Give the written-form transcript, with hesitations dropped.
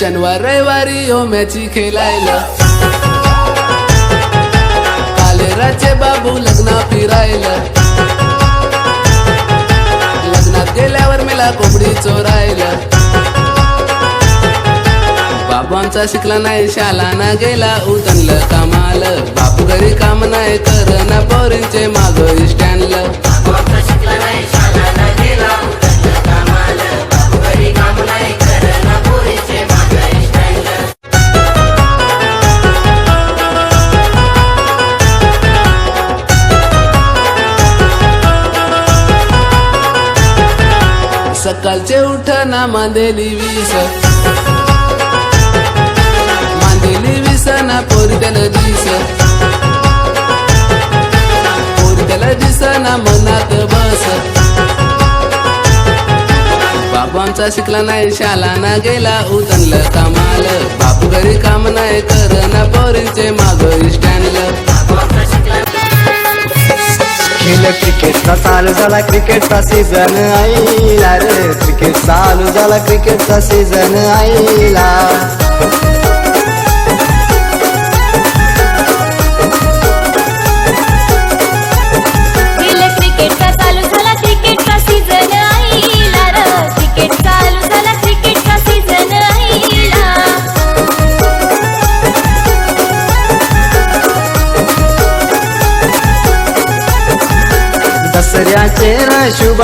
शनिवार रविवारी हो मॅची खेळायला, कालेराचे बाबू लग्न फिरायला, लग्नात गेल्यावर मेला कोंबडी चोरायला. बाबू आमचा शिकला नाही, शाला ना गेला उतनलं कामाल. बापू घरी काम नाही कर ना पोरींचे माग स्टँडला. सकाळचे उठना मांदेली वीस, मांदेली वीस ना पोरी त्याला दिस, पोरी त्याला दिस ना मनात बस. बाबू आमचा शिकला नाही, शाला ना गेला उतनलं कामाल. बापू घरी काम नाही कर ना पोरींचे माग स्टँडला. खेळ क्रिकेटचा चालू झाला, क्रिकेटचा सीझन आईला रे. क्रिकेट चालू झाला, क्रिकेटचा सीझन आईला. क्रिकेटचा चालू झाला, क्रिकेटचा सीझन आईला रे. क्रिकेट चालू झाला, क्रिकेटचा सीझन आईला. दसऱ्याचे शुभ